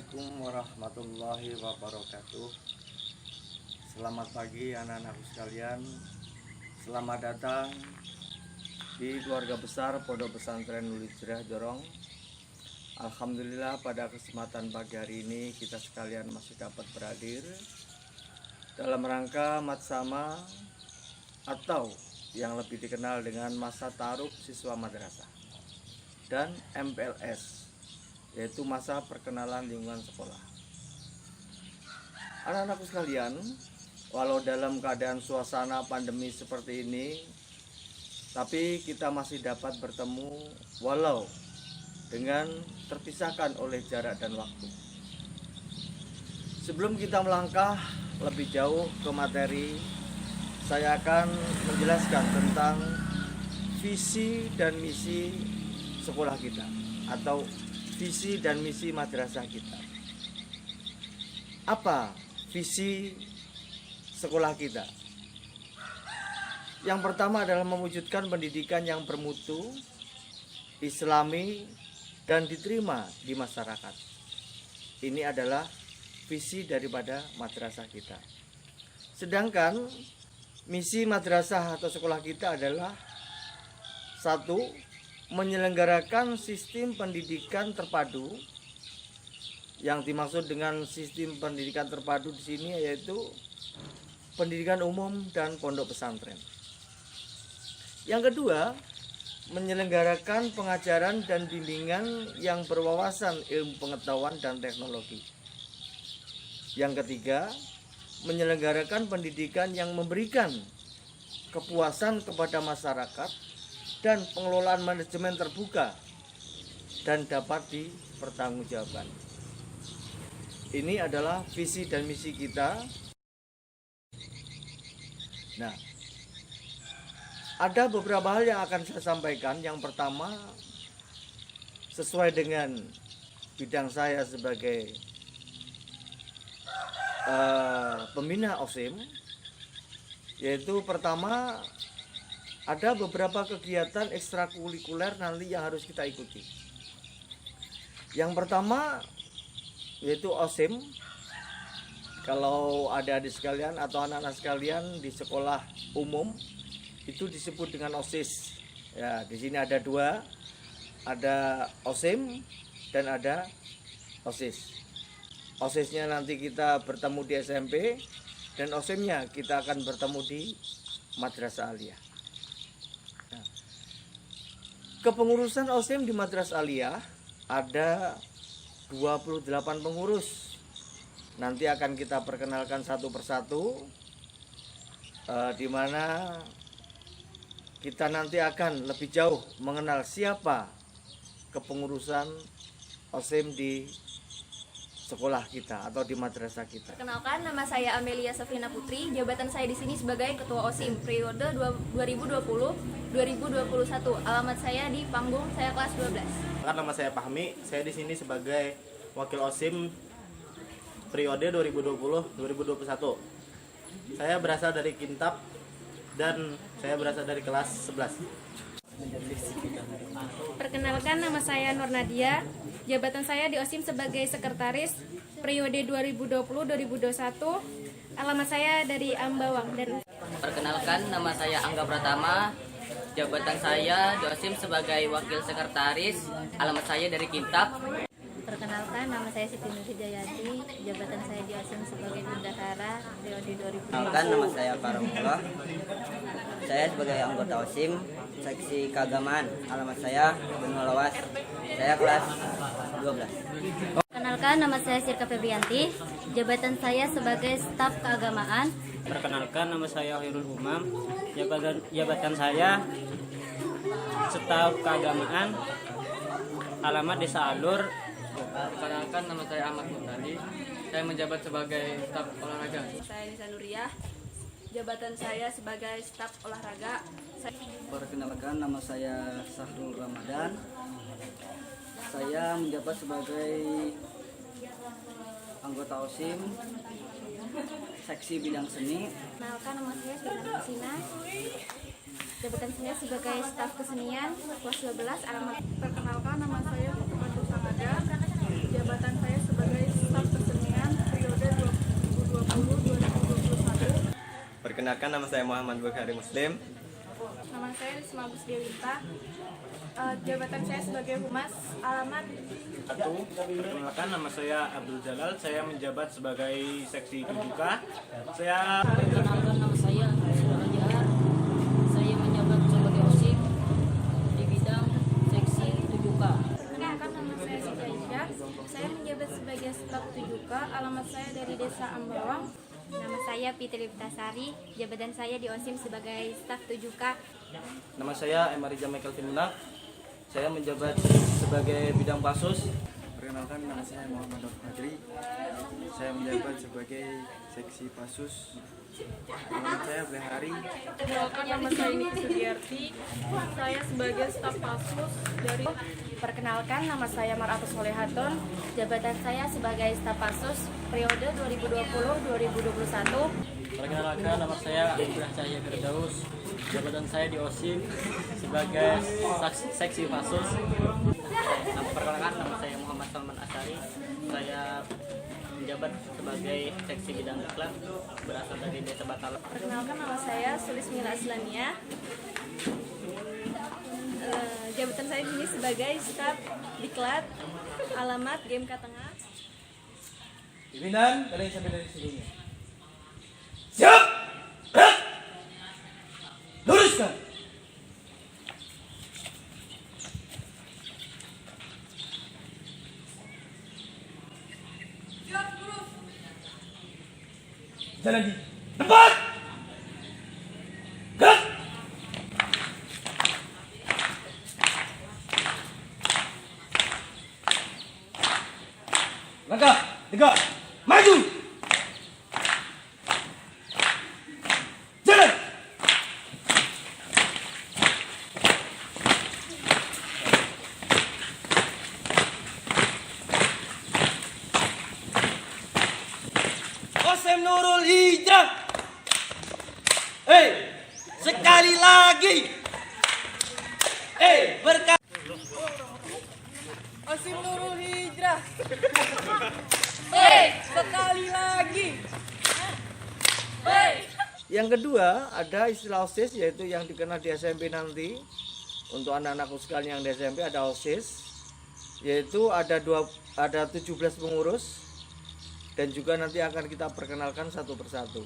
Assalamualaikum warahmatullahi wabarakatuh. Selamat pagi anak-anakku sekalian. Selamat datang di keluarga besar Pondok Pesantren Nurul Hijrah Jorong. Alhamdulillah pada kesempatan pagi hari ini kita sekalian masih dapat berhadir dalam rangka Matsama atau yang lebih dikenal dengan masa taruh siswa madrasah dan MPLS, yaitu masa perkenalan lingkungan sekolah. Anak-anakku sekalian, walau dalam keadaan suasana pandemi seperti ini, tapi kita masih dapat bertemu walau dengan terpisahkan oleh jarak dan waktu. Sebelum kita melangkah lebih jauh ke materi, saya akan menjelaskan tentang visi dan misi sekolah kita atau visi dan misi madrasah kita. Apa visi sekolah kita? Yang pertama adalah mewujudkan pendidikan yang bermutu, islami, dan diterima di masyarakat. Ini adalah visi daripada madrasah kita. Sedangkan misi madrasah atau sekolah kita adalah satu, menyelenggarakan sistem pendidikan terpadu. Yang dimaksud dengan sistem pendidikan terpadu di sini yaitu pendidikan umum dan pondok pesantren. Yang kedua, menyelenggarakan pengajaran dan bimbingan yang berwawasan ilmu pengetahuan dan teknologi. Yang ketiga, menyelenggarakan pendidikan yang memberikan kepuasan kepada masyarakat dan pengelolaan manajemen terbuka dan dapat dipertanggungjawabkan. Ini adalah visi dan misi kita. Nah, ada beberapa hal yang akan saya sampaikan. Yang pertama, sesuai dengan bidang saya sebagai pembina OSIM, yaitu pertama, ada beberapa kegiatan ekstrakurikuler nanti yang harus kita ikuti. Yang pertama yaitu OSIM. Kalau ada adik sekalian atau anak-anak sekalian di sekolah umum itu disebut dengan OSIS. Ya, di sini ada dua, ada OSIM dan ada OSIS. OSISnya nanti kita bertemu di SMP dan OSIMnya kita akan bertemu di Madrasah Aliyah. Kepengurusan OSIM di Madrasah Aliyah ada 28 pengurus. Nanti akan kita perkenalkan satu persatu, di mana kita nanti akan lebih jauh mengenal siapa kepengurusan OSIM di sekolah kita atau di madrasah kita. Perkenalkan, nama saya Amelia Safina Putri. Jabatan saya di sini sebagai Ketua OSIM periode 2020-2021. Alamat saya di Panggung, saya kelas 12. Nama saya Fahmi. Saya di sini sebagai Wakil OSIM periode 2020-2021. Saya berasal dari Kintab dan saya berasal dari kelas 11. Perkenalkan, nama saya Nur Nadia. Jabatan saya di OSIM sebagai sekretaris periode 2020-2021. Alamat saya dari Ambawang. Perkenalkan, nama saya Angga Pratama. Jabatan saya di OSIM sebagai wakil sekretaris. Alamat saya dari Kintab. Perkenalkan, nama saya Siti Nur Hidayati. Jabatan saya di OSIM sebagai bendahara periode 2020. Perkenalkan, nama saya Karamullah. Saya sebagai anggota OSIM seksi keagamaan. Alamat saya Benua Lawas. Saya kelas 12. Perkenalkan, nama saya Sirka Febrianti. Jabatan saya sebagai staf keagamaan. Perkenalkan, nama saya Khairul Umam. Jabatan saya staf keagamaan. Alamat Desa Alur. Perkenalkan, nama saya Ahmad Murtadi. Saya menjabat sebagai staf olahraga. Saya Nisa Nuriyah. Jabatan saya sebagai staf olahraga. Perkenalkan, nama saya Sahrul Ramadan. Saya menjabat sebagai anggota OSIM seksi bidang seni. Perkenalkan, nama saya Firman Sina. Jabatan saya sebagai staf kesenian kelas 12. Alamat. Perkenalkan, nama saya Fatul Sangada. Jabatan saya sebagai Perkenalkan, nama saya Muhammad Bukhari Muslim. Nama saya Risma Agus Dewita. Jabatan saya sebagai humas. Alamat Perkenalkan, nama saya Abdul Jalal. Saya menjabat sebagai seksi 7K. Saya Perkenalkan, nama saya Rajaan. Saya menjabat sebagai OSIM di bidang seksi 7K. Perkenalkan, nama saya Siti Aisyah. Saya menjabat sebagai staf 7K. Alamat saya dari Desa Ambawang. Nama saya Fitri Vitasari, jabatan saya di OSIM sebagai staf 7K. Nama saya Emarija Michael Finunak. Saya menjabat sebagai bidang pasus. Perkenalkan, nama saya Muhammad Fadri. Saya menjabat sebagai seksi pasus. Nama saya Behari. Perkenalkan, nama saya Niki Sudiarti. Saya sebagai staf pasus dari. Perkenalkan, nama saya Maratus Solehatun. Jabatan saya sebagai staf pasus periode 2020-2021. Perkenalkan, nama saya Ibrah Cahya Firdaus. Jabatan saya di OSIM sebagai seksi pasus. Perkenalkan, nama saya Muhammad Salman Asyari. Saya menjabat sebagai seksi bidang diklat berasal dari Desa Batal. Perkenalkan, nama saya Sulismila Islamia. Jabatan saya di sini sebagai staf diklat. Alamat GMK Tengah. Pimpinan, kalian sampai dari sini. siap. Luruskan. Jalan di depan. Gerak. Langkah, tegak, maju. Jalan. Osim Nurul Hijrah. Sekali lagi. Berkali. Osim Nurul Hijrah. Sekali lagi. Yang kedua ada istilah OSIS, yaitu yang dikenal di SMP nanti. Untuk anak-anakku sekalian yang di SMP ada OSIS, yaitu ada 17 pengurus dan juga nanti akan kita perkenalkan satu persatu.